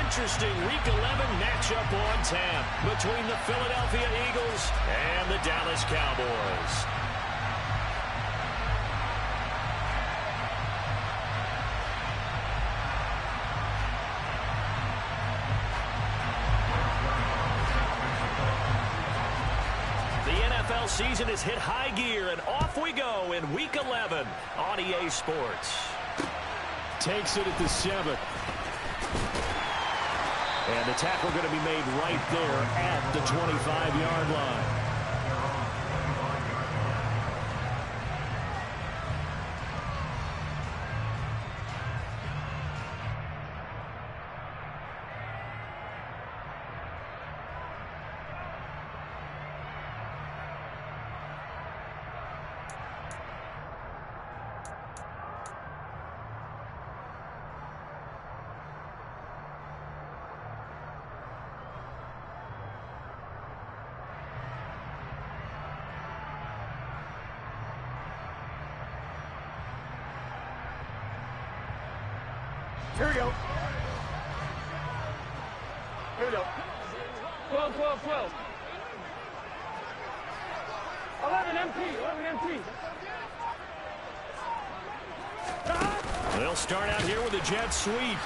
interesting Week 11 matchup on tap between the Philadelphia Eagles and the Dallas Cowboys. The NFL season has hit high gear, and off we go in Week 11 on EA Sports. Takes it at the 7. And the tackle going to be made right there at the 25-yard line. Here we go. Here we go. 12, 12, 12. 11 empty, 11 empty. They'll start out here with a jet sweep.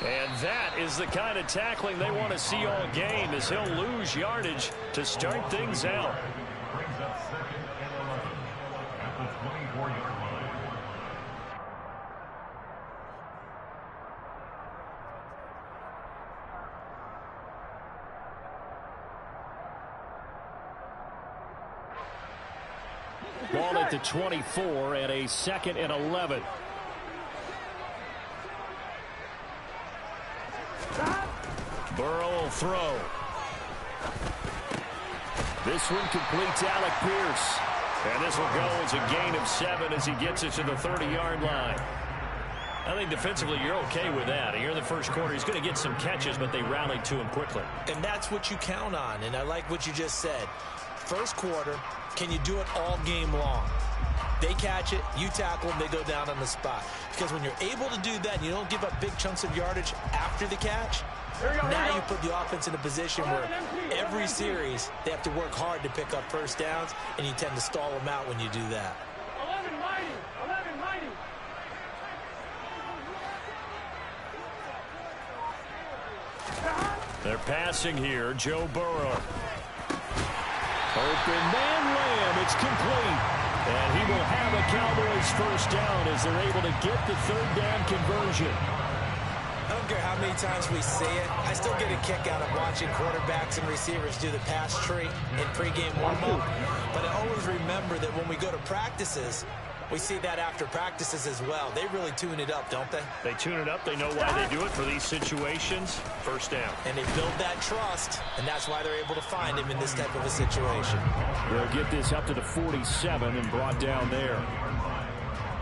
And that is the kind of tackling they want to see all game, as he'll lose yardage to start things out. Brings up 2nd and 11 at the 24-yard line. Ball at the 24 and a 2nd and 11. Burrow will throw. This one completes Alec Pierce. And this will go as a gain of 7 as he gets it to the 30-yard line. I think defensively you're okay with that. Here in the first quarter, he's going to get some catches, but they rallied to him quickly. And that's what you count on, and I like what you just said. First quarter, can you do it all game long? They catch it, you tackle them, they go down on the spot. Because when you're able to do that and you don't give up big chunks of yardage after the catch, now you put the offense in a position where every series they have to work hard to pick up first downs, and you tend to stall them out when you do that. 11 mighty, 11 mighty. They're passing here, Joe Burrow. Open man Lamb, it's complete. And he will have a Cowboys first down as they're able to get the 3rd down conversion. I don't care how many times we see it. I still get a kick out of watching quarterbacks and receivers do the pass tree in pregame warm-up. But I always remember that when we go to practices, we see that after practices as well. They really tune it up, don't they? They tune it up. They know why they do it for these situations. First down. And they build that trust, and that's why they're able to find him in this type of a situation. They'll get this up to the 47 and brought down there.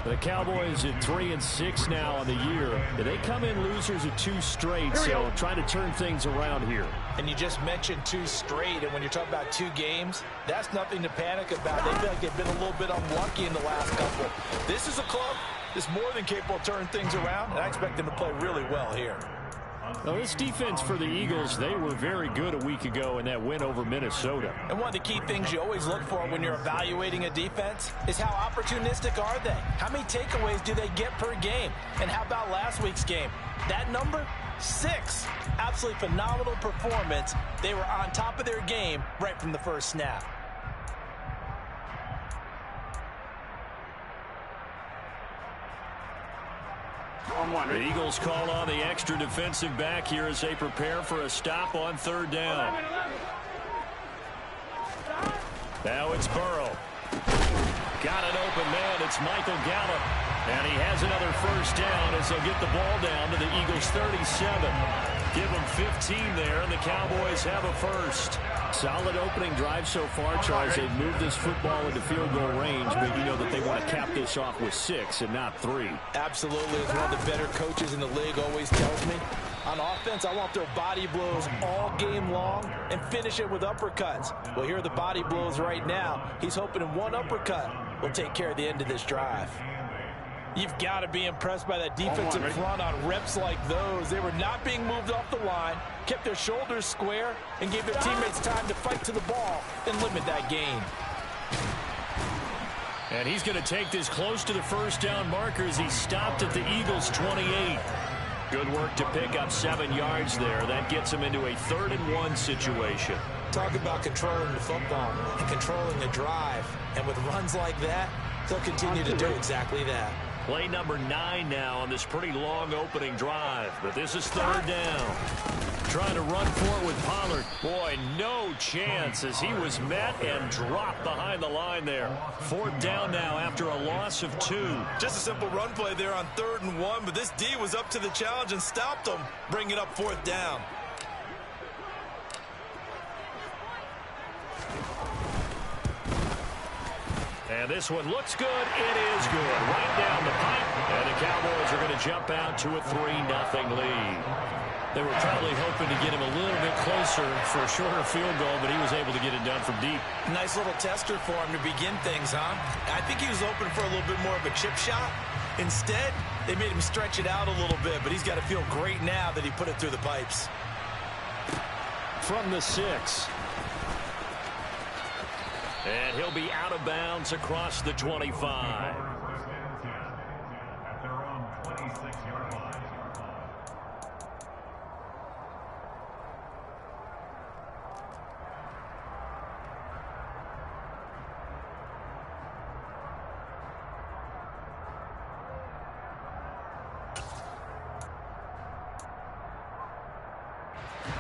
The Cowboys at 3-6 now on the year. They come in losers at 2 straight, so trying to turn things around here. And you just mentioned 2 straight, and when you're talking about 2 games, that's nothing to panic about. They feel like they've been a little bit unlucky in the last couple. This is a club that's more than capable of turning things around, and I expect them to play really well here. Now, this defense for the Eagles, they were very good a week ago in that win over Minnesota. And one of the key things you always look for when you're evaluating a defense is how opportunistic are they? How many takeaways do they get per game? And how about last week's game? That number? 6. Absolutely phenomenal performance. They were on top of their game right from the first snap. The Eagles call on the extra defensive back here as they prepare for a stop on 3rd down. Now it's Burrow. Got an open man. It's Michael Gallup. And he has another first down as they'll get the ball down to the Eagles' 37. Give them 15 there, and the Cowboys have a first. Solid opening drive so far, Charles. They've moved this football into field goal range, but you know that they want to cap this off with 6 and not 3. Absolutely. As one of the better coaches in the league always tells me, on offense, I want their body blows all game long and finish it with uppercuts. Well, here are the body blows right now. He's hoping in one uppercut will take care of the end of this drive. You've got to be impressed by that defensive front on reps like those. They were not being moved off the line, kept their shoulders square, and gave their teammates time to fight to the ball and limit that gain. And he's going to take this close to the first down marker as he stopped at the Eagles' 28. Good work to pick up 7 yards there. That gets him into a 3rd-and-1 situation. Talk about controlling the football and controlling the drive. And with runs like that, they'll continue to do exactly that. Play number 9 now on this pretty long opening drive. But this is 3rd down. Trying to run for it with Pollard. Boy, no chance as he was met and dropped behind the line there. 4th down now after a loss of 2. Just a simple run play there on 3rd-and-1, but this D was up to the challenge and stopped him, bringing up 4th down. And this one looks good. It is good. Right down the pipe. And the Cowboys are going to jump out to a 3-0 lead. They were probably hoping to get him a little bit closer for a shorter field goal, but he was able to get it done from deep. Nice little tester for him to begin things, huh? I think he was hoping for a little bit more of a chip shot. Instead, they made him stretch it out a little bit, but he's got to feel great now that he put it through the pipes. From the 6. And he'll be out of bounds across the 25. At their own 26-yard line.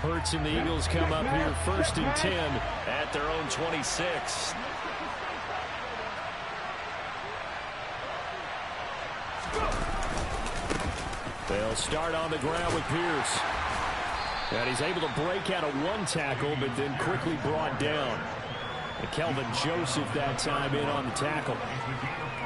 Hurts and the Eagles come up here 1st and 10 at their own 26. They'll start on the ground with Pierce. And he's able to break out of 1 tackle, but then quickly brought down. And Kelvin Joseph that time in on the tackle.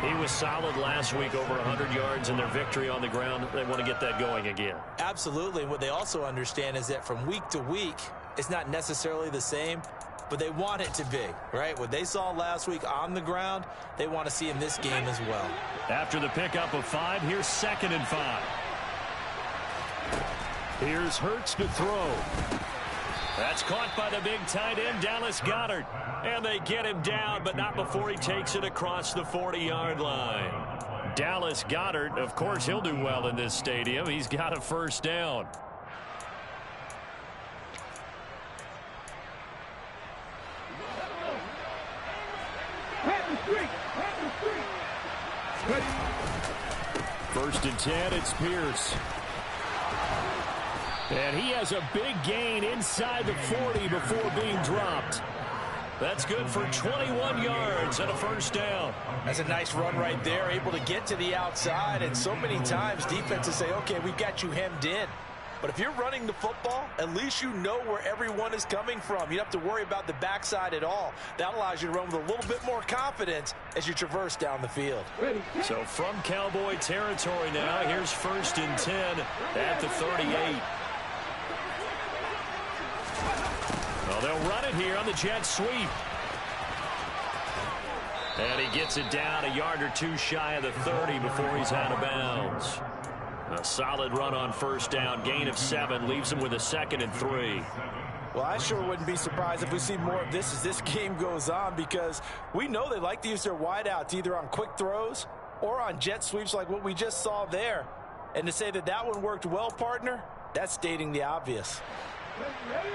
He was solid last week, over 100 yards in their victory on the ground. They want to get that going again. Absolutely. And what they also understand is that from week to week, it's not necessarily the same, but they want it to be, right? What they saw last week on the ground, they want to see in this game as well. After the pickup of 5, here's 2nd and 5. Here's Hurts to throw. That's caught by the big tight end, Dallas Goedert. And they get him down, but not before he takes it across the 40-yard line. Dallas Goedert, of course, he'll do well in this stadium. He's got a 1st down. First and 10, it's Pierce. And he has a big gain inside the 40 before being dropped. That's good for 21 yards and a 1st down. That's a nice run right there, able to get to the outside. And so many times defenses say, okay, we've got you hemmed in. But if you're running the football, at least you know where everyone is coming from. You don't have to worry about the backside at all. That allows you to run with a little bit more confidence as you traverse down the field. So from Cowboy territory now, here's 1st and 10 at the 38. Well, they'll run it here on the jet sweep. And he gets it down a yard or 2 shy of the 30 before he's out of bounds. A solid run on 1st down, gain of 7, leaves him with a 2nd and 3. Well, I sure wouldn't be surprised if we see more of this as this game goes on, because we know they like to use their wideouts either on quick throws or on jet sweeps like what we just saw there. And to say that that one worked well, partner, that's stating the obvious. Ready?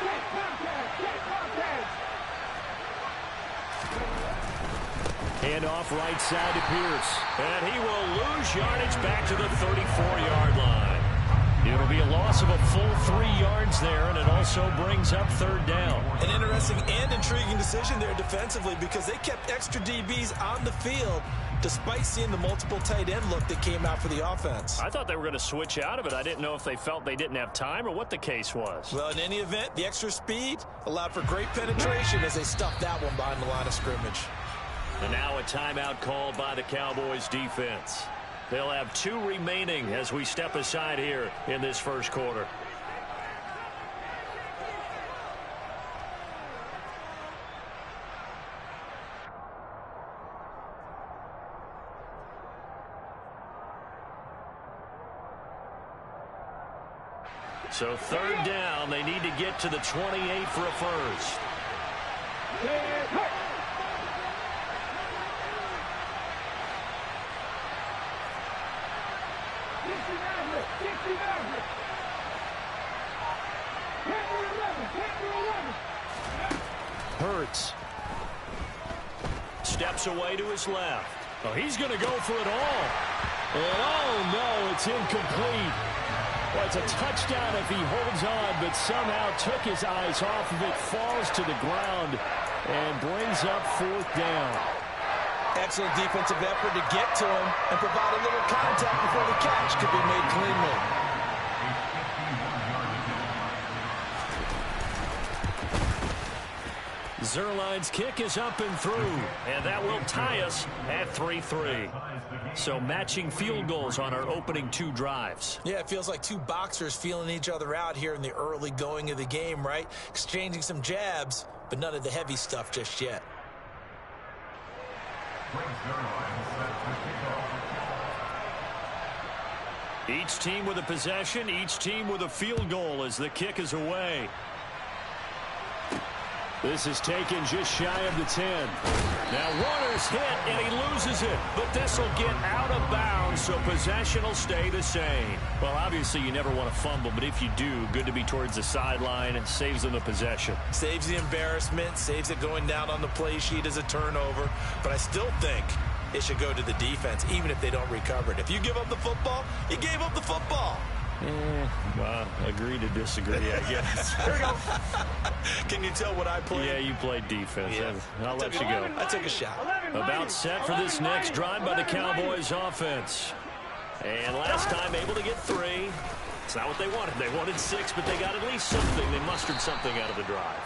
Get contact! Get contact! Handoff right side to Pierce. And he will lose yardage back to the 34-yard line. It'll be a loss of a full 3 yards there, and it also brings up 3rd down. An interesting and intriguing decision there defensively, because they kept extra DBs on the field despite seeing the multiple tight end look that came out for the offense. I thought they were going to switch out of it. I didn't know if they felt they didn't have time or what the case was. Well, in any event, the extra speed allowed for great penetration as they stuffed that one behind the line of scrimmage. And now a timeout called by the Cowboys defense. They'll have 2 remaining as we step aside here in this 1st quarter. So third down, they need to get to the 28 for a first. Hurts. Steps away to his left. Oh, he's going to go for it all. And oh no, it's incomplete. Well, it's a touchdown if he holds on, but somehow took his eyes off of it, falls to the ground, and brings up fourth down. Excellent defensive effort to get to him and provide a little contact before the catch could be made cleanly. Zerline's kick is up and through, and that will tie us at 3-3. So matching field goals on our opening two drives. Yeah, it feels like two boxers feeling each other out here in the early going of the game, right? Exchanging some jabs, but none of the heavy stuff just yet. Each team with a possession, each team with a field goal as the kick is away. This is taken just shy of the 10. Now Warner's hit, and he loses it. But this will get out of bounds, so possession will stay the same. Well, obviously, you never want to fumble, but if you do, good to be towards the sideline. It saves them the possession. Saves the embarrassment, saves it going down on the play sheet as a turnover. But I still think it should go to the defense, even if they don't recover it. If you give up the football, you gave up the football. Agree to disagree, I guess. Here we go. Can you tell what I played? Yeah, you played defense. Yeah. I'll let you go. I took a shot. About set for this next drive by the Cowboys offense. And last time able to get 3. It's not what they wanted. They wanted 6, but they got at least something. They mustered something out of the drive.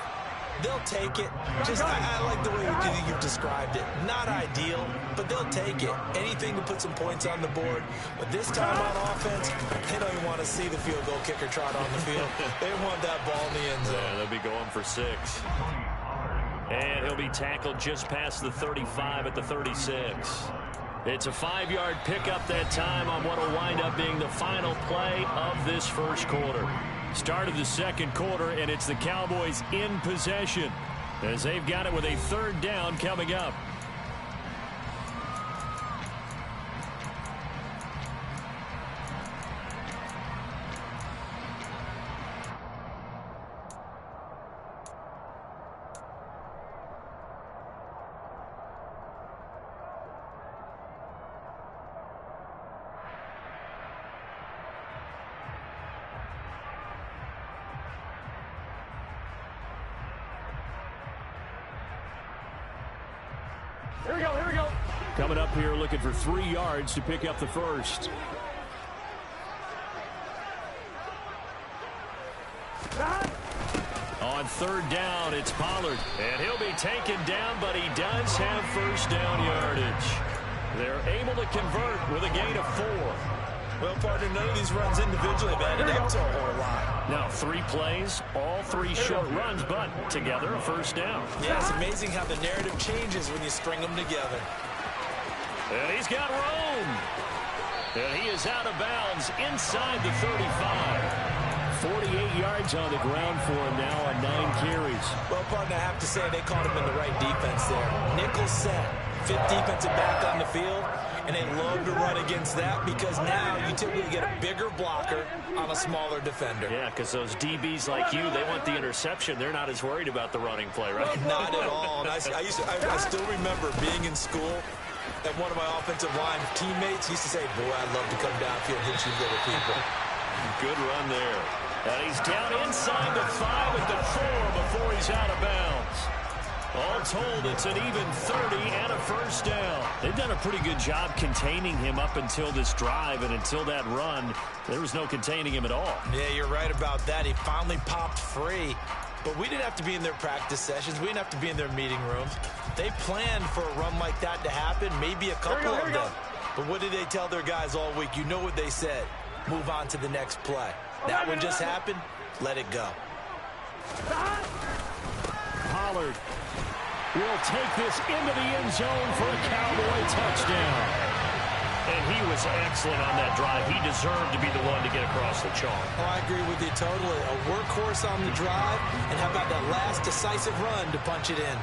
They'll take it. Just I like the way you've described it. Not ideal, but they'll take it. Anything to put some points on the board. But this time on offense, they don't even want to see the field goal kicker trot on the field. They want that ball in the end zone. Yeah, they'll be going for 6. And he'll be tackled just past the 35 at the 36. It's a 5-yard pickup that time on what will wind up being the final play of this first quarter. Start of the second quarter, and it's the Cowboys in possession as they've got it with a third down coming up. Here we go, here we go. Coming up here looking for 3 yards to pick up the first. On third down, it's Pollard. And he'll be taken down, but he does have first down yardage. They're able to convert with a gain of 4. Well, partner, none of these runs individually have added up to a whole lot. Now 3 plays, all 3 short runs, but together a first down. Yeah, it's amazing how the narrative changes when you string them together. And he's got room. And he is out of bounds inside the 35. 48 yards on the ground for him now on 9 carries. Well, partner, I have to say they caught him in the right defense there. Nickel set, 5th defensive back on the field, and they love to run against that because now you typically get a bigger blocker on a smaller defender. Yeah, because those DBs like you, they want the interception. They're not as worried about the running play, right? Well, not at all. And I still remember being in school, and one of my offensive line teammates used to say, boy, I'd love to come downfield and hit you little people. Good run there. And he's down inside the 5 at the 4 before he's out of bounds. All told, it's an even 30 and a first down. They've done a pretty good job containing him up until this drive, and until that run, there was no containing him at all. Yeah, you're right about that. He finally popped free. But we didn't have to be in their practice sessions. We didn't have to be in their meeting rooms. They planned for a run like that to happen, maybe a couple of them. But what did they tell their guys all week? You know what they said. Move on to the next play. That one just happened. Let it go. Pollard will take this into the end zone for a Cowboy touchdown. And he was excellent on that drive. He deserved to be the one to get across the chalk. Oh, I agree with you totally. A workhorse on the drive, and how about that last decisive run to punch it in?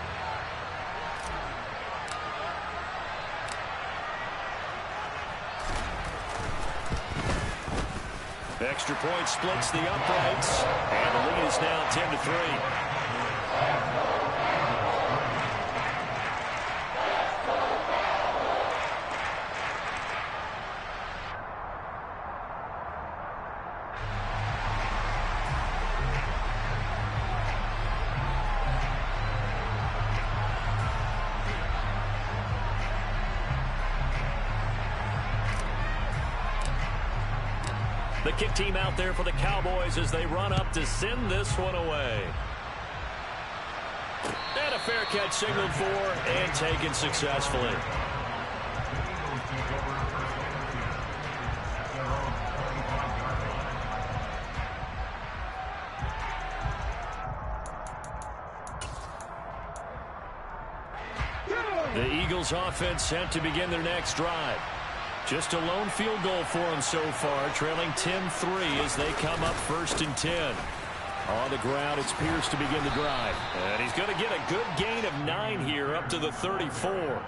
Extra point splits the uprights, and the lead is now 10-3. The kick team out there for the Cowboys as they run up to send this one away. And a fair catch signaled for and taken successfully. The Eagles offense set to begin their next drive. Just a lone field goal for them so far, trailing 10-3 as they come up 1st and 10. On the ground, it's Pierce to begin the drive. And he's going to get a good gain of 9 here up to the 34.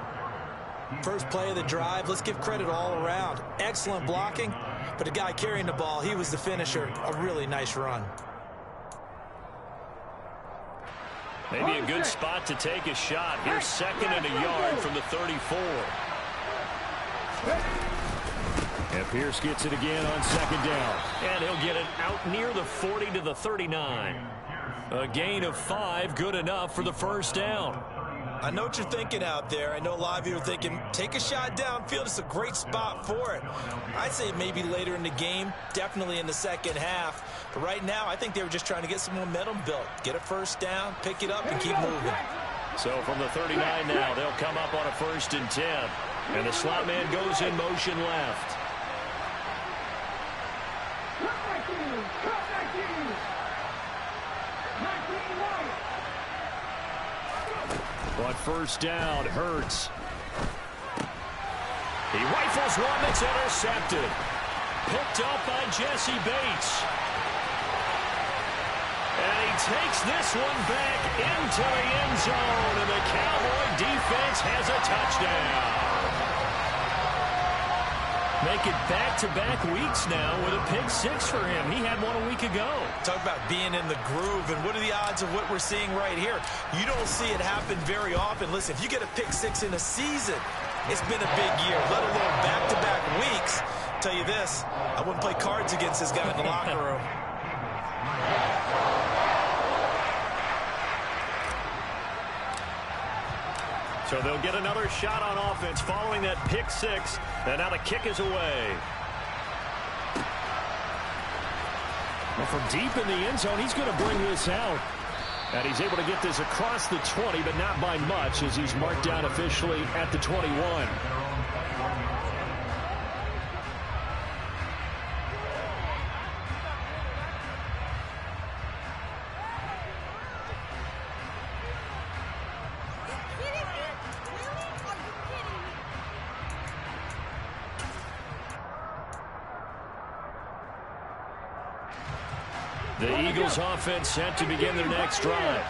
First play of the drive, let's give credit all around. Excellent blocking, but the guy carrying the ball, he was the finisher. A really nice run. Maybe a good spot to take a shot. Here's 2nd and a yard from the 34. And Pierce gets it again on 2nd down. And he'll get it out near the 40 to the 39. A gain of 5, good enough for the 1st down. I know what you're thinking out there. I know a lot of you are thinking, take a shot downfield. It's a great spot for it. I'd say maybe later in the game, definitely in the 2nd half. But right now, I think they were just trying to get some momentum built. Get a 1st down, pick it up, and keep moving. So from the 39 now, they'll come up on a 1st and 10. And the slot man goes in motion left. On 1st down, Hurts. He rifles one that's intercepted. Picked up by Jesse Bates. And he takes this one back into the end zone. And the Cowboy defense has a touchdown. Make it back-to-back weeks now with a pick 6 for him. He had one a week ago. Talk about being in the groove, and what are the odds of what we're seeing right here? You don't see it happen very often. Listen, if you get a pick 6 in a season, it's been a big year, let alone back-to-back weeks. I'll tell you this, I wouldn't play cards against this guy in the locker room. So they'll get another shot on offense following that pick 6. And now the kick is away. Well, from deep in the end zone, he's going to bring this out. And he's able to get this across the 20, but not by much as he's marked down officially at the 21. The Eagles offense set to begin their next drive.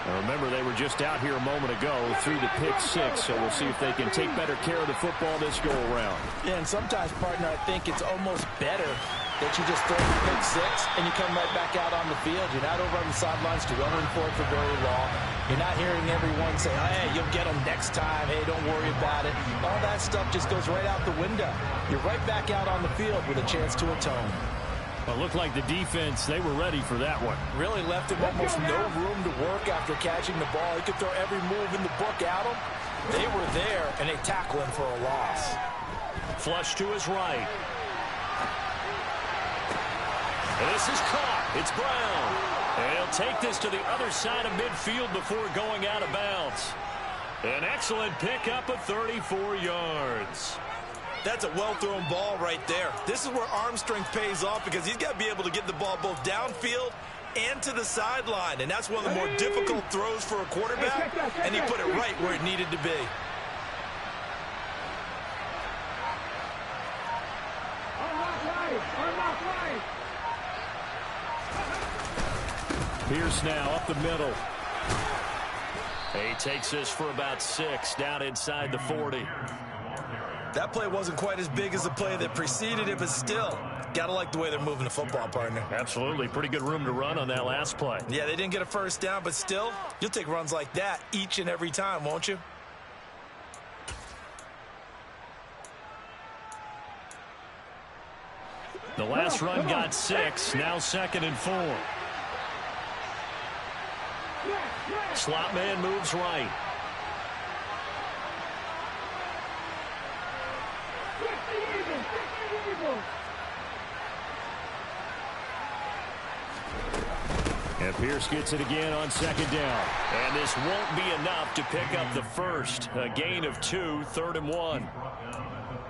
Now remember, they were just out here a moment ago through the pick 6, so we'll see if they can take better care of the football this go-around. Yeah, and sometimes, partner, I think it's almost better that you just throw the pick 6 and you come right back out on the field. You're not over on the sidelines dwelling for it for very long. You're not hearing everyone say, oh, hey, you'll get them next time. Hey, don't worry about it. All that stuff just goes right out the window. You're right back out on the field with a chance to atone. Well, it looked like the defense, they were ready for that one. Really left him almost no room to work after catching the ball. He could throw every move in the book at him. They were there, and they tackle him for a loss. Flush to his right. This is caught. It's Brown. And he'll take this to the other side of midfield before going out of bounds. An excellent pickup of 34 yards. That's a well-thrown ball right there. This is where arm strength pays off because he's got to be able to get the ball both downfield and to the sideline. And that's one of the more difficult throws for a quarterback, and he put it right where it needed to be. Pierce now up the middle. He takes this for about 6 down inside the 40. That play wasn't quite as big as the play that preceded it, but still, gotta like the way they're moving the football, partner. Absolutely. Pretty good room to run on that last play. Yeah, they didn't get a first down, but still, you'll take runs like that each and every time, won't you? The last run got 6. Now 2nd and 4. Slot man moves right. And Pierce gets it again on 2nd down. And this won't be enough to pick up the first. A gain of 2, 3rd and 1.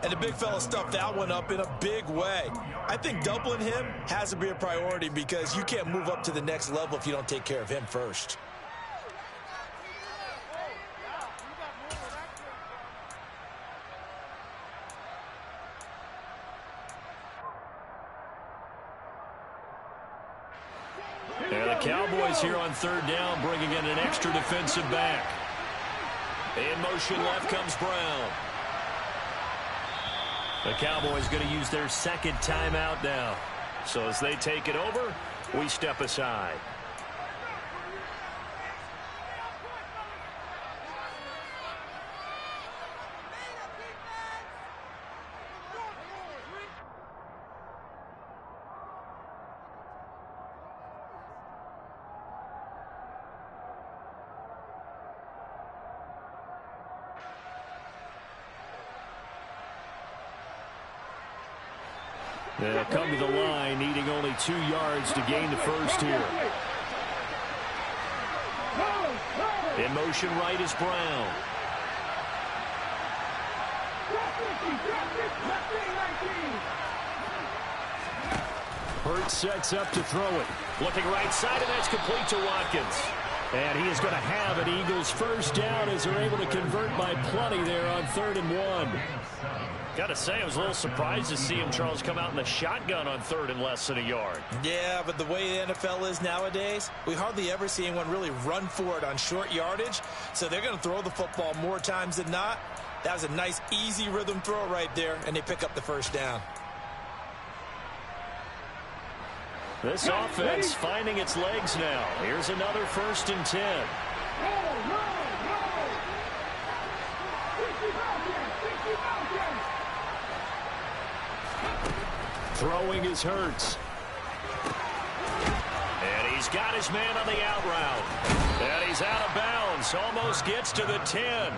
And the big fella stuffed that one up in a big way. I think doubling him has to be a priority because you can't move up to the next level if you don't take care of him first. And the Cowboys here on 3rd down, bringing in an extra defensive back. In motion left comes Brown. The Cowboys going to use their 2nd timeout now. So as they take it over, we step aside. They'll come to the line, needing only 2 yards to gain the first here. In motion right is Brown. Hurts sets up to throw it. Looking right side, and that's complete to Watkins. And he is going to have an Eagles first down as they're able to convert by plenty there on 3rd and 1. Got to say, I was a little surprised to see him, Charles, come out in the shotgun on 3rd and less than a yard. Yeah, but the way the NFL is nowadays, we hardly ever see anyone really run for it on short yardage. So they're going to throw the football more times than not. That was a nice, easy rhythm throw right there, and they pick up the first down. This offense finding its legs now. Here's another 1st and 10. Throwing is Hurts. And he's got his man on the out route. And he's out of bounds. Almost gets to the 10.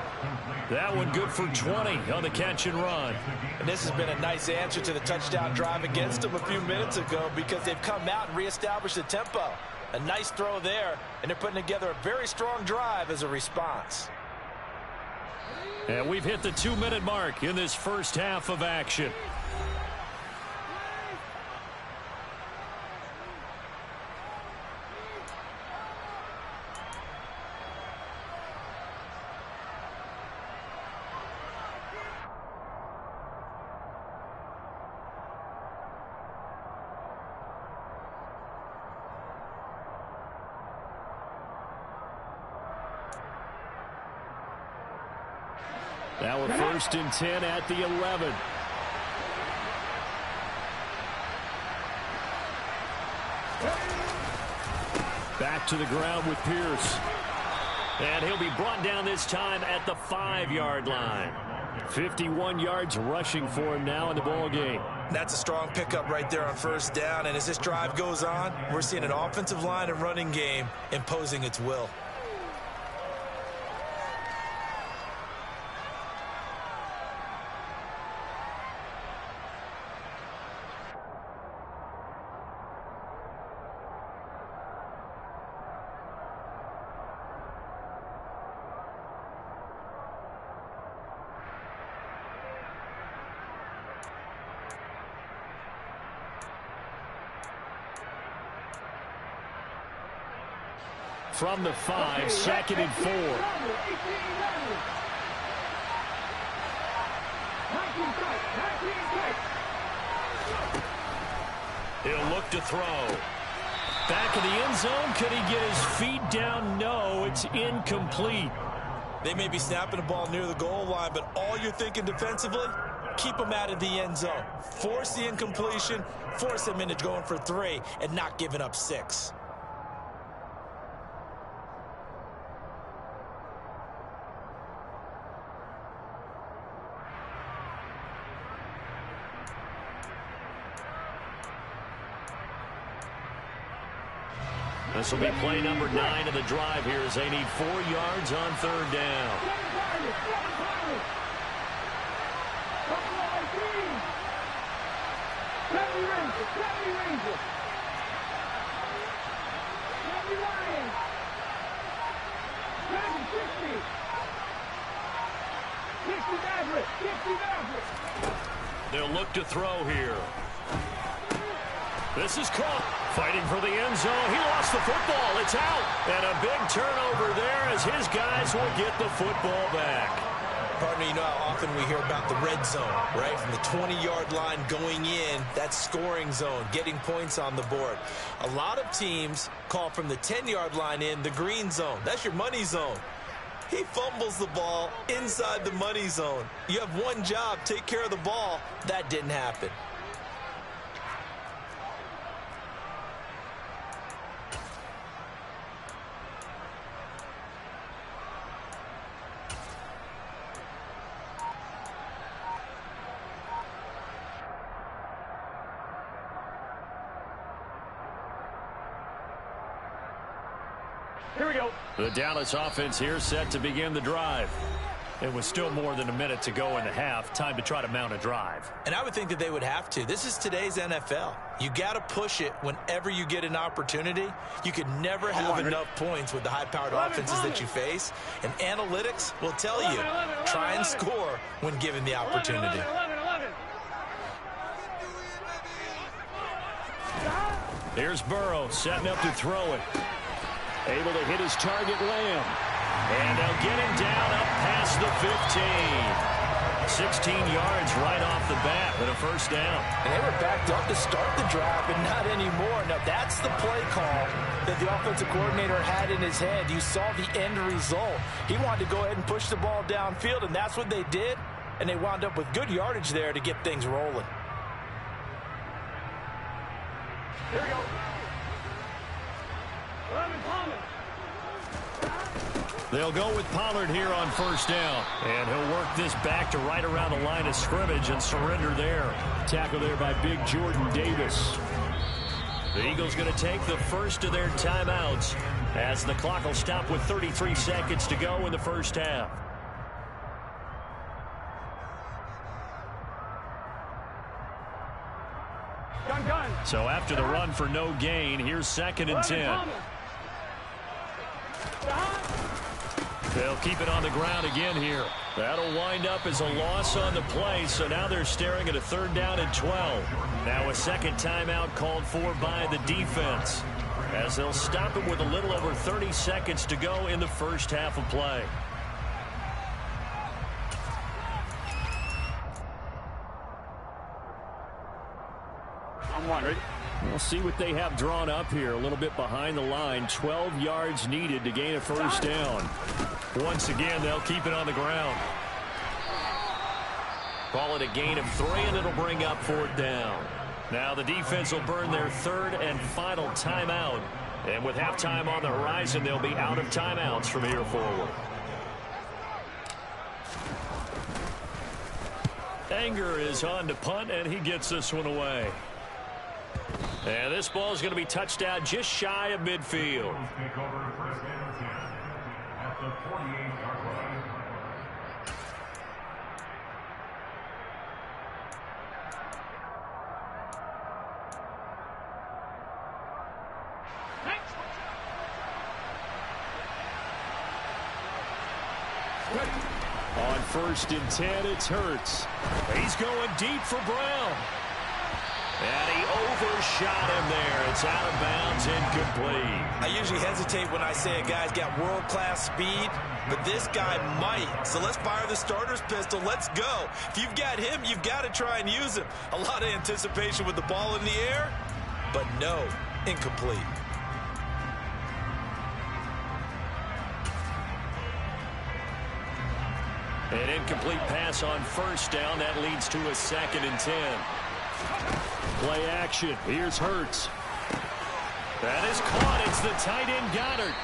That one good for 20 on the catch and run. And this has been a nice answer to the touchdown drive against them a few minutes ago because they've come out and reestablished the tempo. A nice throw there, and they're putting together a very strong drive as a response. And we've hit the 2-minute mark in this first half of action. Now we're 1st and 10 at the 11. Back to the ground with Pierce. And he'll be brought down this time at the 5-yard line. 51 yards rushing for him now in the ball game. That's a strong pickup right there on 1st down. And as this drive goes on, we're seeing an offensive line and running game imposing its will. From the 5, 2nd and 4. He'll look to throw. back of the end zone. Could he get his feet down? No, it's incomplete. They may be snapping the ball near the goal line, but all you're thinking defensively, keep them out of the end zone. Force the incompletion, force them into going for 3, and not giving up 6. This will be play number 9 of the drive here as they need 4 yards on 3rd down. They'll look to throw here. This is caught. Fighting for the end zone. He lost the football. It's out. And a big turnover there as his guys will get the football back. Partner, you know how often we hear about the red zone, right? From the 20-yard line going in, that scoring zone, getting points on the board. A lot of teams call from the 10-yard line in the green zone. That's your money zone. He fumbles the ball inside the money zone. You have one job, take care of the ball. That didn't happen. Here we go. The Dallas offense here set to begin the drive. It was still more than a minute to go in the half. Time to try to mount a drive. And I would think that they would have to. This is today's NFL. You got to push it whenever you get an opportunity. You could never have enough points with the high-powered offenses that you face. And analytics will tell you, try and score when given the opportunity. Here's Burrow setting up to throw it. Able to hit his target, Lamb. And they'll get him down up past the 15. 16 yards right off the bat with a first down. And they were backed up to start the drive, but not anymore. Now, that's the play call that the offensive coordinator had in his head. You saw the end result. He wanted to go ahead and push the ball downfield, and that's what they did. And they wound up with good yardage there to get things rolling. Here we go. They'll go with Pollard here on first down. And he'll work this back to right around the line of scrimmage and surrender there. Tackle there by big Jordan Davis. The Eagles going to take the first of their timeouts as the clock will stop with 33 seconds to go in the first half. Gun. So after the run for no gain, here's 2nd and 10. They'll keep it on the ground again here. That'll wind up as a loss on the play, so now they're staring at a 3rd down and 12. Now a second timeout called for by the defense, as they'll stop him with a little over 30 seconds to go in the first half of play. I'm one. Ready? We'll see what they have drawn up here. A little bit behind the line. 12 yards needed to gain a first down. Once again, they'll keep it on the ground. Call it a gain of 3, and it'll bring up 4th down. Now the defense will burn their 3rd and final timeout. And with halftime on the horizon, they'll be out of timeouts from here forward. Anger is on to punt, and he gets this one away. And this ball is going to be touched out just shy of midfield. Take over first and 10 at the 48-yard line. On 1st and 10, it's Hurts. He's going deep for Brown. And he overshot him there. It's out of bounds, incomplete. I usually hesitate when I say a guy's got world-class speed, but this guy might. So let's fire the starter's pistol. Let's go. If you've got him, you've got to try and use him. A lot of anticipation with the ball in the air, but no, incomplete. incomplete pass on first down. That leads to a 2nd and 10. Play action. Here's Hurts. That is caught. It's the tight end Goddard.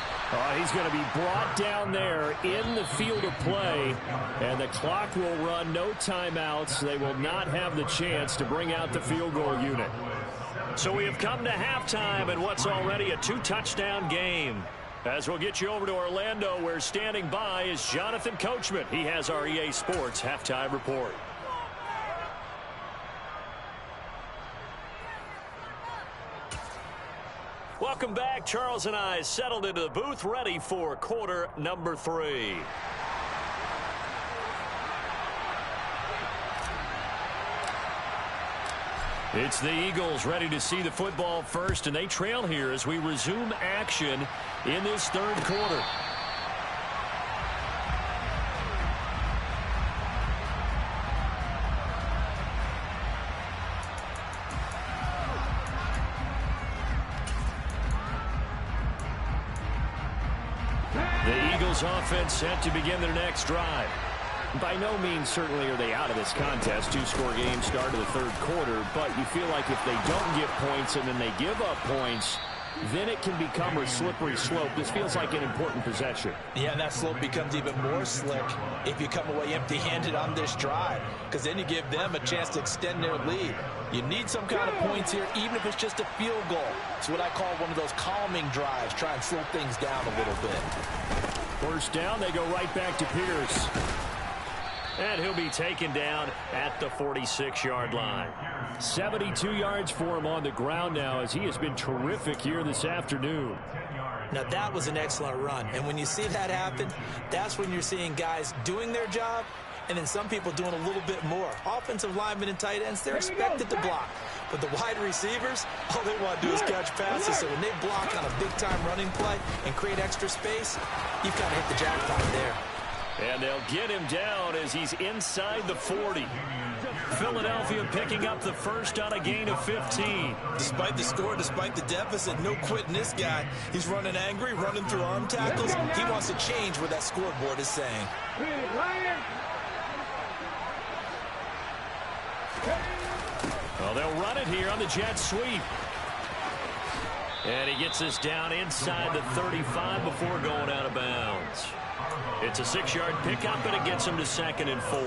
He's going to be brought down there in the field of play, and the clock will run. No timeouts. They will not have the chance to bring out the field goal unit. So we have come to halftime in what's already a 2-touchdown game. As we'll get you over to Orlando, where standing by is Jonathan Coachman. He has our EA Sports halftime report. Welcome back. Charles and I settled into the booth, ready for quarter number 3. It's the Eagles ready to see the football first, and they trail here as we resume action in this third quarter. The Eagles offense set to begin their next drive. By no means certainly are they out of this contest. 2-score game start of the third quarter, but you feel like if they don't get points and then they give up points, then it can become a slippery slope. This feels like an important possession. Yeah, and that slope becomes even more slick if you come away empty-handed on this drive, because then you give them a chance to extend their lead. You need some kind of points here, even if it's just a field goal. It's what I call one of those calming drives. Try and slow things down a little bit. First down, they go right back to Pierce. And he'll be taken down at the 46-yard line. 72 yards for him on the ground now, as he has been terrific here this afternoon. Now, that was an excellent run. And when you see that happen, that's when you're seeing guys doing their job and then some people doing a little bit more. Offensive linemen and tight ends, they're expected to block. But the wide receivers, all they want to do is catch passes. So when they block on a big-time running play and create extra space, you've got to hit the jackpot there. And they'll get him down as he's inside the 40. Philadelphia picking up the first on a gain of 15. Despite the score, despite the deficit, no quitting this guy. He's running angry, running through arm tackles. He wants to change what that scoreboard is saying. Well, they'll run it here on the jet sweep. And he gets us down inside the 35 before going out of bounds. It's a 6-yard pickup, and it gets him to 2nd and 4.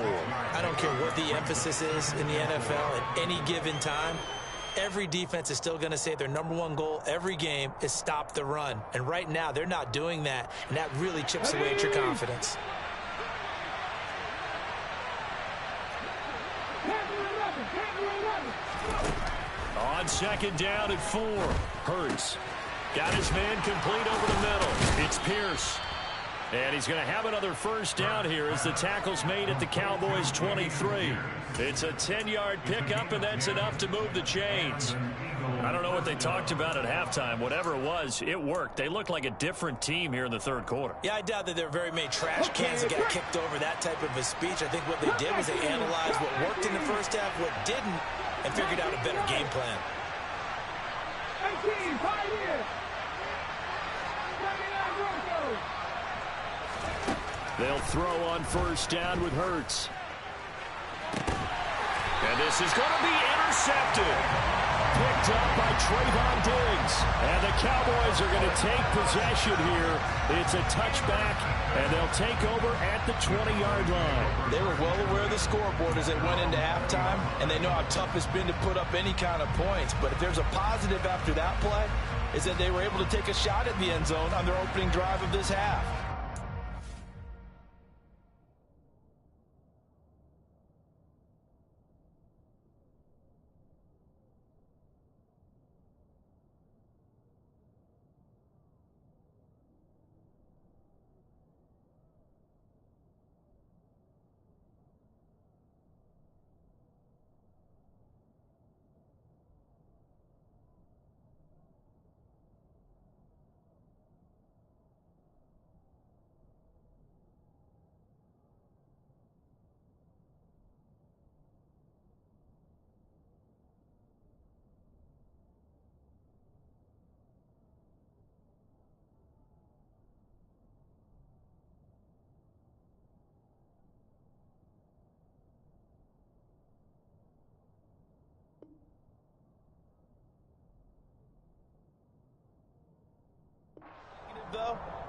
I don't care what the emphasis is in the NFL at any given time. Every defense is still going to say their #1 goal every game is stop the run. And right now, they're not doing that, and that really chips away at your confidence. On 2nd down at 4. Hurts got his man complete over the middle. It's Pierce. And he's going to have another first down here as the tackle's made at the Cowboys 23. It's a 10-yard pickup, and that's enough to move the chains. I don't know what they talked about at halftime. Whatever it was, it worked. They looked like a different team here in the third quarter. Yeah, I doubt that there are very many trash cans that got kicked over that type of a speech. I think what they did was they analyzed what worked in the first half, what didn't, and figured out a better game plan. 18, 5 years. They'll throw on first down with Hurts. And this is going to be intercepted. Picked up by Trayvon Diggs. And the Cowboys are going to take possession here. It's a touchback, and they'll take over at the 20-yard line. They were well aware of the scoreboard as they went into halftime, and they know how tough it's been to put up any kind of points. But if there's a positive after that play, is that they were able to take a shot at the end zone on their opening drive of this half.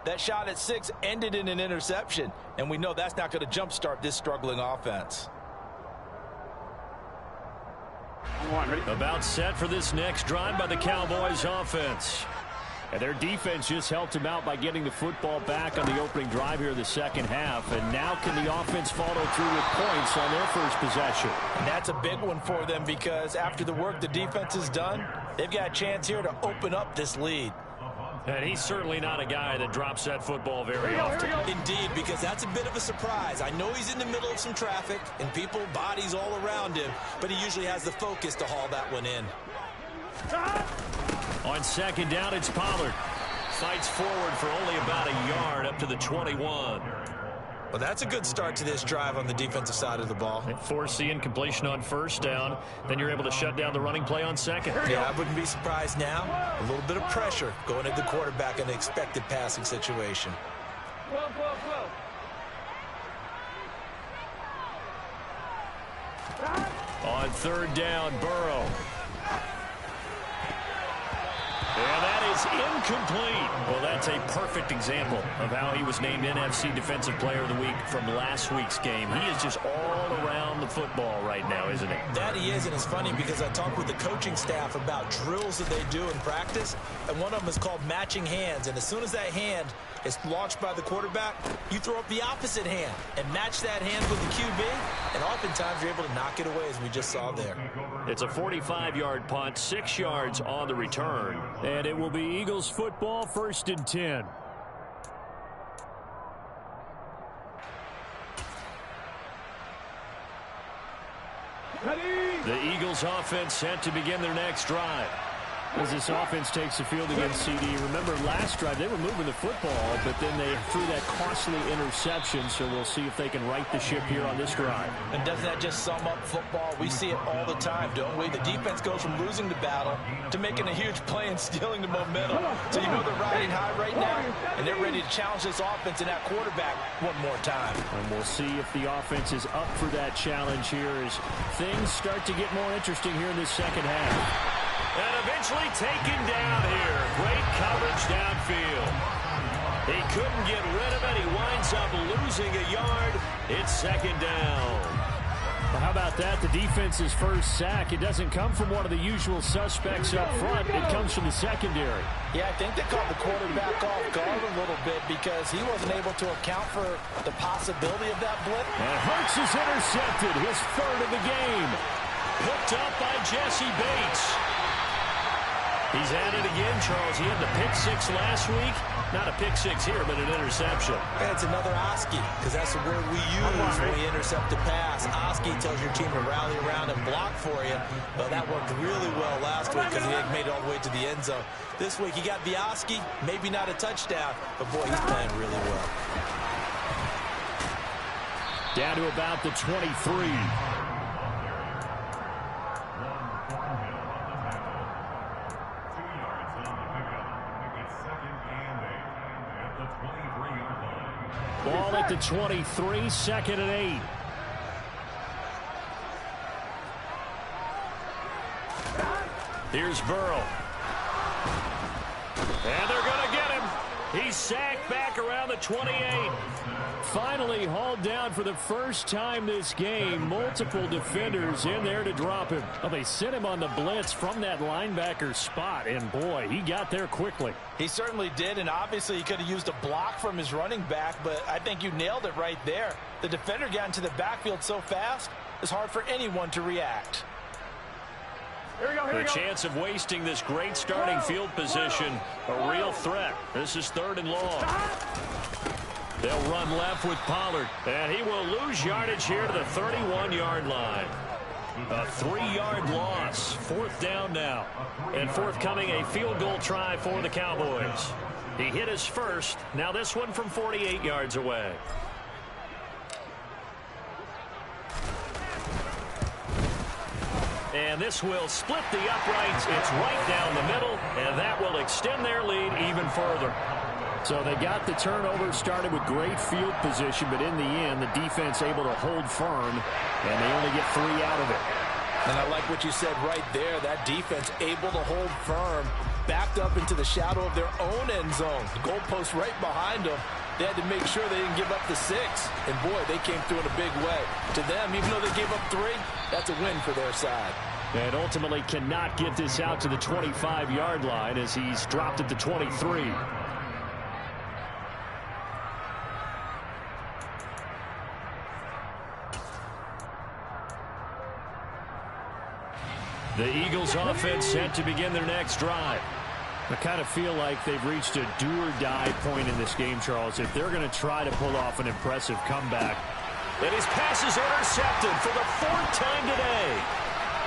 That shot at 6 ended in an interception, and we know that's not going to jumpstart this struggling offense. About set for this next drive by the Cowboys offense. And their defense just helped him out by getting the football back on the opening drive here in the second half. And now can the offense follow through with points on their first possession? And that's a big one for them because after the work the defense has done, they've got a chance here to open up this lead. And he's certainly not a guy that drops that football very often. Indeed, because that's a bit of a surprise. I know he's in the middle of some traffic and people, bodies all around him, but he usually has the focus to haul that one in. On second down, it's Pollard. Fights forward for only about a yard up to the 21. Well, that's a good start to this drive on the defensive side of the ball. Force the incompletion on first down. Then you're able to shut down the running play on second. Yeah, I wouldn't be surprised now. A little bit of pressure going at the quarterback in an expected passing situation. 12, 12, 12. On third down, Burrow. And that is incomplete. Well, that's a perfect example of how he was named NFC Defensive Player of the Week from last week's game. He is just all around the football right now, isn't he? That he is, and it's funny because I talked with the coaching staff about drills that they do in practice, and one of them is called matching hands. And as soon as that hand is launched by the quarterback, you throw up the opposite hand and match that hand with the QB, and oftentimes you're able to knock it away, as we just saw there. It's a 45-yard punt, 6 yards on the return. And it will be Eagles football, 1st and 10. The Eagles offense set to begin their next drive. As this offense takes the field against CD. Remember, last drive, they were moving the football, but then they threw that costly interception, so we'll see if they can right the ship here on this drive. And doesn't that just sum up football? We see it all the time, don't we? The defense goes from losing the battle to making a huge play and stealing the momentum. So you know they're riding high right now, and they're ready to challenge this offense and that quarterback one more time. And we'll see if the offense is up for that challenge here as things start to get more interesting here in this second half. And eventually taken down here. Great coverage downfield. He couldn't get rid of it. He winds up losing a yard. It's second down. Well, how about that? The defense's first sack. It doesn't come from one of the usual suspects up front. It comes from the secondary. Yeah, I think they caught the quarterback off guard a little bit because he wasn't able to account for the possibility of that blitz. And Hurts is intercepted. His 3rd of the game. Picked up by Jesse Bates. He's at it again, Charles. He had the pick 6 last week. Not a pick 6 here, but an interception. And it's another Oski, because that's the word we use when we intercept the pass. Oski tells your team to rally around and block for you. Well, that worked really well last week because he hadn't made it all the way to the end zone. This week, he got the Oski, maybe not a touchdown, but boy, he's playing really well. Down to about the 23. Ball at the 23, 2nd and 8. Here's Burrow. And they're going to get him. He's sacked back around the 28. Finally hauled down for the first time this game. Multiple defenders in there to drop him. Well, they sent him on the blitz from that linebacker spot, and boy, he got there quickly. He certainly did, and obviously he could have used a block from his running back, but I think you nailed it right there. The defender got into the backfield so fast, it's hard for anyone to react. The chance of wasting this great starting field position, a real threat. This is 3rd and long. They'll run left with Pollard, and he will lose yardage here to the 31-yard line. A 3-yard loss. 4th down now. And forthcoming a field goal try for the Cowboys. He hit his first. Now this one from 48 yards away. And this will split the uprights. It's right down the middle, and that will extend their lead even further. So they got the turnover, started with great field position, but in the end, the defense able to hold firm, and they only get 3 out of it. And I like what you said right there, that defense able to hold firm. backed up into the shadow of their own end zone. The goalpost right behind them. They had to make sure they didn't give up the 6. And, boy, they came through in a big way. To them, even though they gave up 3, that's a win for their side. And ultimately cannot get this out to the 25-yard line as he's dropped at the 23. The Eagles offense set to begin their next drive. I kind of feel like they've reached a do-or-die point in this game, Charles, if they're going to try to pull off an impressive comeback. And his pass is intercepted for the 4th time today.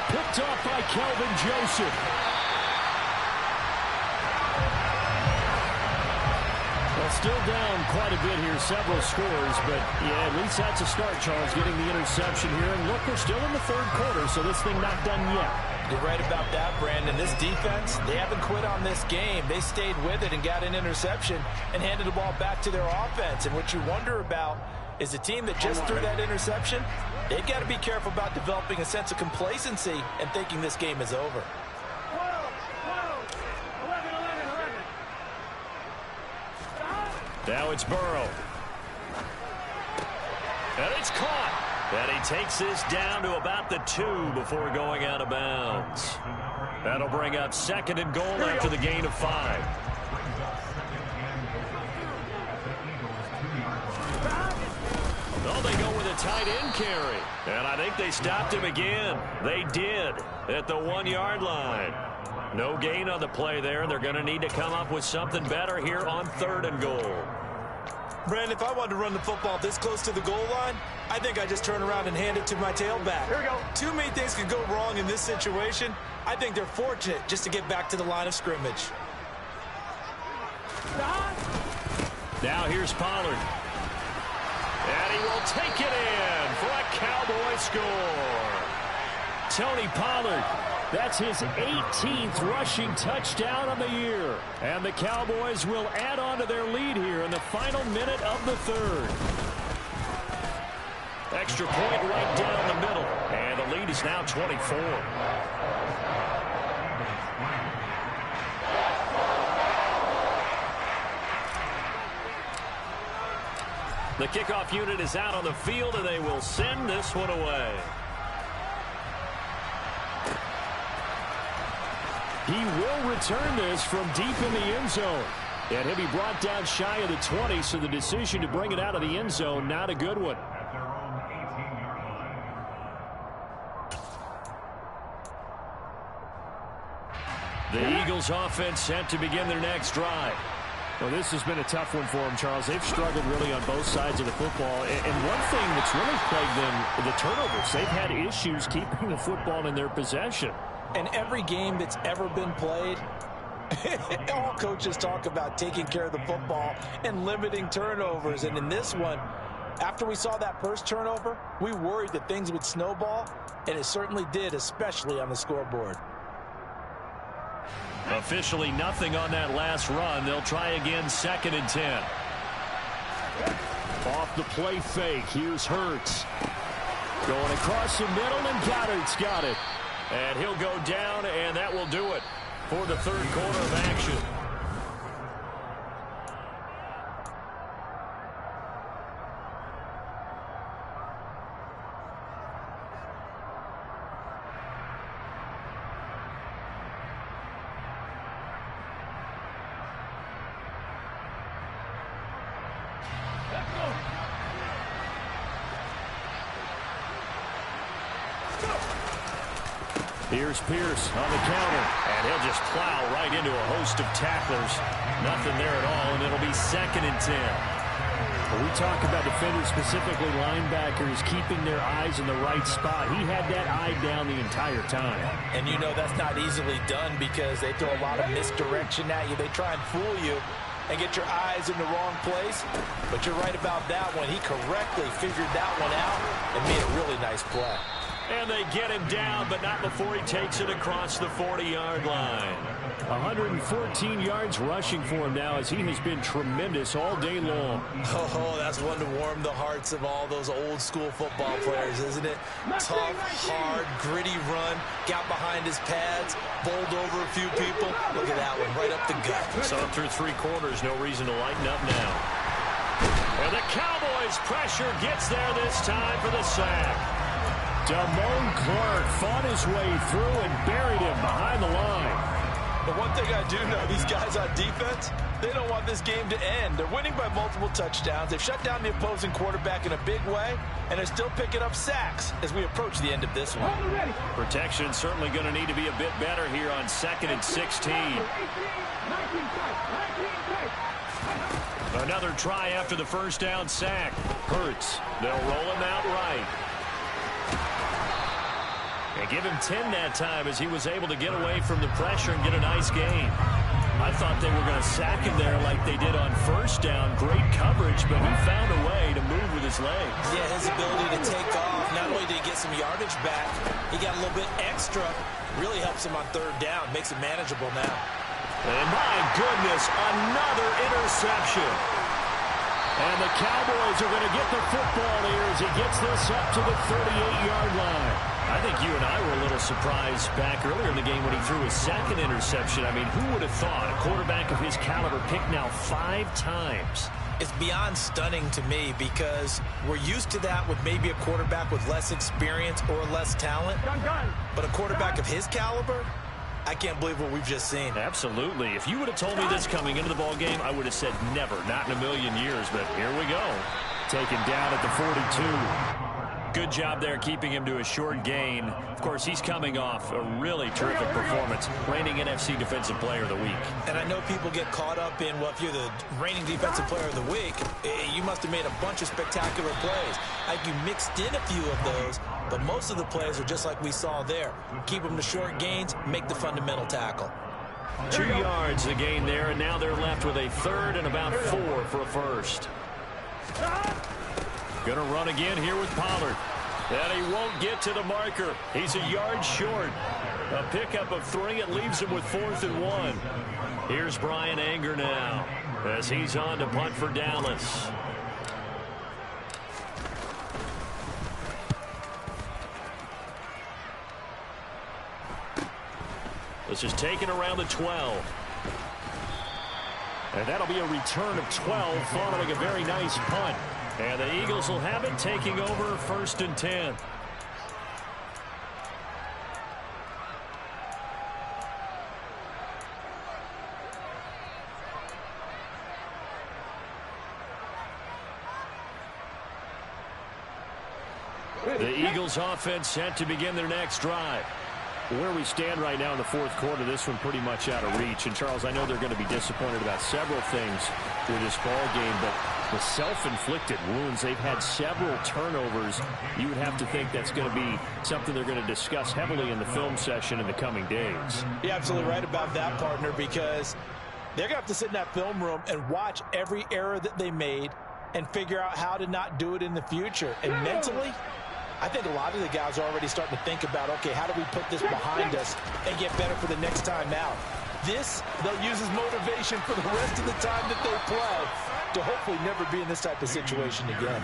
Picked off by Kelvin Joseph. Well, still down quite a bit here, several scores, but yeah, at least that's a start, Charles, getting the interception here. And look, we're still in the 3rd quarter, so this thing not done yet. You're right about that, Brandon. This defense, they haven't quit on this game. They stayed with it and got an interception and handed the ball back to their offense. And what you wonder about is the team that just threw that interception, they've got to be careful about developing a sense of complacency and thinking this game is over. 11. Now it's Burrow. And it's caught. And he takes this down to about the 2 before going out of bounds. That'll bring up 2nd and goal after the gain of 5. Oh, they go with a tight end carry. And I think they stopped him again. They did at the 1-yard line. No gain on the play there. They're going to need to come up with something better here on 3rd and goal. Brandon, if I wanted to run the football this close to the goal line, I think I just turn around and hand it to my tailback. Here we go. Too many things could go wrong in this situation. I think they're fortunate just to get back to the line of scrimmage. Now here's Pollard. And he will take it in for a Cowboy score. Tony Pollard, that's his 18th rushing touchdown on the year. And the Cowboys will add on to their lead here in the final minute of the 3rd. Extra point right down the middle. And the lead is now 24. The kickoff unit is out on the field, and they will send this one away. He will return this from deep in the end zone. And he'll be brought down shy of the 20, so the decision to bring it out of the end zone, not a good one. At their own 18-yard line. The Eagles offense set to begin their next drive. Well, this has been a tough one for them, Charles. They've struggled really on both sides of the football. And one thing that's really plagued them, the turnovers. They've had issues keeping the football in their possession. And every game that's ever been played, all coaches talk about taking care of the football and limiting turnovers. And in this one, after we saw that first turnover, we worried that things would snowball, and it certainly did, especially on the scoreboard. Officially nothing on that last run. They'll try again 2nd and 10. Off the play fake. Here's Hurts. Going across the middle, and Goddard's got it. And he'll go down, and that will do it for the 3rd quarter of action. Here's Pierce on the counter. And he'll just plow right into a host of tacklers. Nothing there at all, and it'll be 2nd and 10. When we talk about defenders, specifically linebackers, keeping their eyes in the right spot, he had that eye down the entire time. And you know that's not easily done because they throw a lot of misdirection at you. They try and fool you and get your eyes in the wrong place. But you're right about that one. He correctly figured that one out and made a really nice play. And they get him down, but not before he takes it across the 40-yard line. 114 yards rushing for him now as he has been tremendous all day long. Oh, that's one to warm the hearts of all those old-school football players, isn't it? Tough, hard, gritty run, got behind his pads, bowled over a few people. Look at that one, right up the gut. So through 3 quarters, no reason to lighten up now. And the Cowboys pressure gets there this time for the sack. Damone Clark fought his way through and buried him behind the line. But one thing I do know, these guys on defense, they don't want this game to end. They're winning by multiple touchdowns. They've shut down the opposing quarterback in a big way, and they're still picking up sacks as we approach the end of this one. Protection certainly going to need to be a bit better here on 2nd and 16. Another try after the first down sack. Hurts. They'll roll him out right. And give him 10 that time as he was able to get away from the pressure and get a nice gain. I thought they were going to sack him there like they did on first down. Great coverage, but he found a way to move with his legs. Yeah, his ability to take off, not only did he get some yardage back, he got a little bit extra. Really helps him on 3rd down, makes it manageable now. And my goodness, another interception. And the Cowboys are going to get the football here as he gets this up to the 38-yard line. I think you and I were a little surprised back earlier in the game when he threw his 2nd interception. I mean, who would have thought a quarterback of his caliber picked now 5 times? It's beyond stunning to me because we're used to that with maybe a quarterback with less experience or less talent. But a quarterback of his caliber, I can't believe what we've just seen. Absolutely. If you would have told me this coming into the ball game, I would have said never, not in a million years. But here we go. Taken down at the 42. Good job there keeping him to a short gain. Of course, he's coming off a really terrific performance, reigning NFC Defensive Player of the Week. And I know people get caught up in, well, if you're the reigning Defensive Player of the Week, you must have made a bunch of spectacular plays. I think you mixed in a few of those, but most of the plays are just like we saw there. Keep them to short gains, make the fundamental tackle. 2 yards the gain there, and now they're left with a 3rd and about 4 for a first. Going to run again here with Pollard. And he won't get to the marker. He's a yard short. A pickup of 3. It leaves him with 4th and 1. Here's Brian Anger now as he's on to punt for Dallas. This is taken around the 12. And that'll be a return of 12 following a very nice punt. And the Eagles will have it, taking over 1st and 10. The Eagles offense set to begin their next drive. Where we stand right now in the 4th quarter, this one pretty much out of reach. And, Charles, I know they're going to be disappointed about several things with this ball game, but the self-inflicted wounds, they've had several turnovers. You would have to think that's going to be something they're going to discuss heavily in the film session in the coming days. You're absolutely right about that, partner, because they're going to have to sit in that film room and watch every error that they made and figure out how to not do it in the future. And mentally, I think a lot of the guys are already starting to think about, okay, how do we put this behind us and get better for the next time out? This, they'll use as motivation for the rest of the time that they play to hopefully never be in this type of situation again.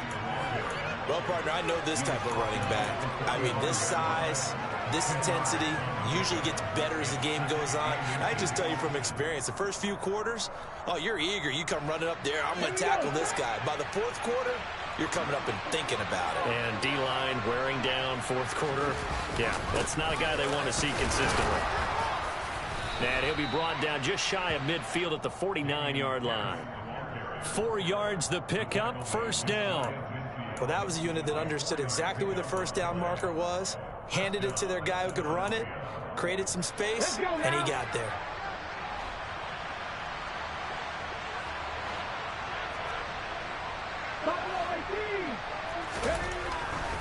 Well, partner, I know this type of running back. I mean, this size, this intensity usually gets better as the game goes on. I just tell you from experience, the first few quarters, oh, you're eager. You come running up there, I'm going to tackle this guy. By the 4th quarter, you're coming up and thinking about it. And D-line wearing down 4th quarter. Yeah, that's not a guy they want to see consistently. And he'll be brought down just shy of midfield at the 49-yard line. 4 yards the pickup, 1st down. Well, that was a unit that understood exactly where the 1st down marker was, handed it to their guy who could run it, created some space, and he got there.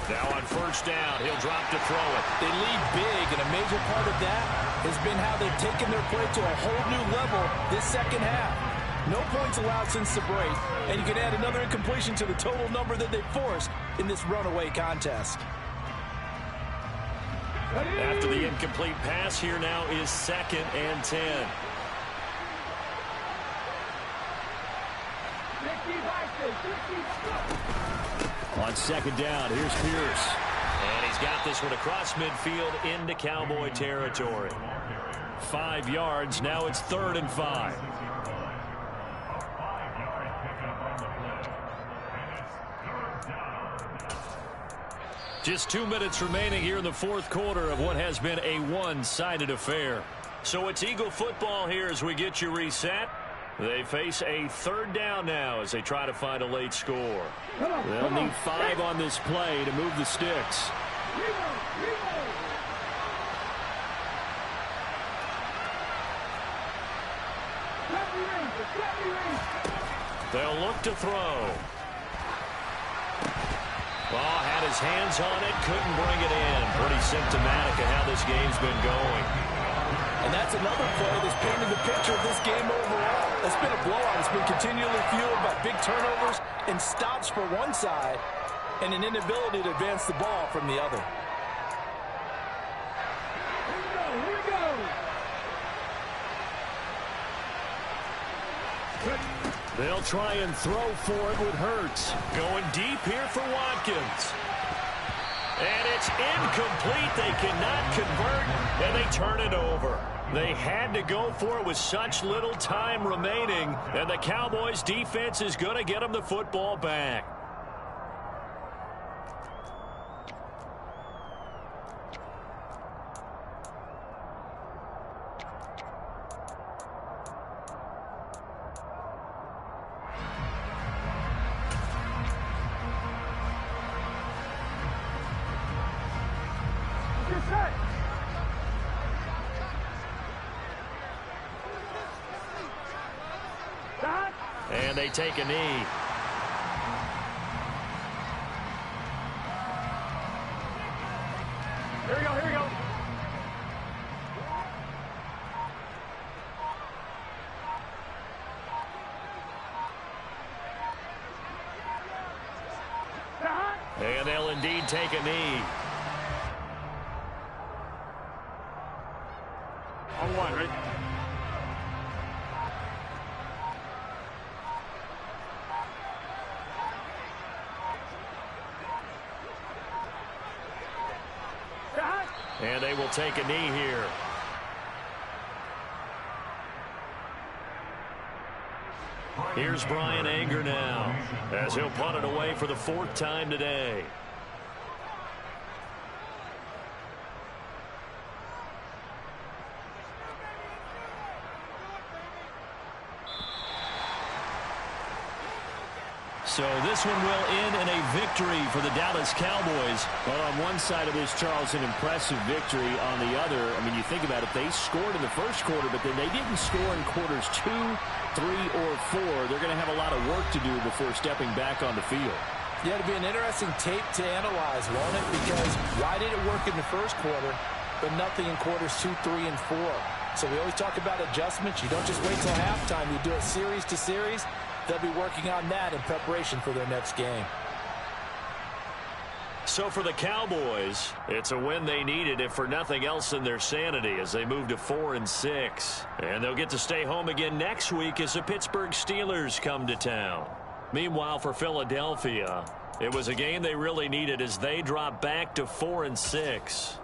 Now on 1st down, he'll drop to throw it. They lead big, and a major part of that has been how they've taken their play to a whole new level this 2nd half. No points allowed since the break, and you can add another incompletion to the total number that they forced in this runaway contest. After the incomplete pass, here now is 2nd and 10. On 2nd down, here's Pierce. And he's got this one across midfield into Cowboy territory. 5 yards. Now it's 3rd and 5. Just 2 minutes remaining here in the 4th quarter of what has been a one-sided affair. So it's Eagle football here as we get you reset. They face a 3rd down now as they try to find a late score. They'll need 5 on this play to move the sticks. They'll look to throw. Ball had his hands on it, couldn't bring it in. Pretty symptomatic of how this game's been going. And that's another play that's painted the picture of this game overall. It's been a blowout. It's been continually fueled by big turnovers and stops for one side and an inability to advance the ball from the other. Here we go. They'll try and throw for it with Hurts. Going deep here for Watkins. And it's incomplete. They cannot convert, and they turn it over. They had to go for it with such little time remaining, and the Cowboys' defense is going to get them the football back. And they take a knee. Here we go, here we go. And they'll indeed take a knee. On 1, right? And they will take a knee here. Here's Brian Anger now, as he'll punt it away for the 4th time today. So this one will end in a victory for the Dallas Cowboys. Well, on one side of this, Charles, an impressive victory. On the other, I mean, you think about it, they scored in the 1st quarter, but then they didn't score in quarters 2, 3, or 4. They're going to have a lot of work to do before stepping back on the field. Yeah, it'll be an interesting tape to analyze, won't it? Because why did it work in the 1st quarter, but nothing in quarters 2, 3, and 4? So we always talk about adjustments. You don't just wait till halftime. You do it series to series. They'll be working on that in preparation for their next game. So for the Cowboys, it's a win they needed, if for nothing else than their sanity, as they move to 4-6. And they'll get to stay home again next week as the Pittsburgh Steelers come to town. Meanwhile, for Philadelphia, it was a game they really needed as they drop back to 4-6.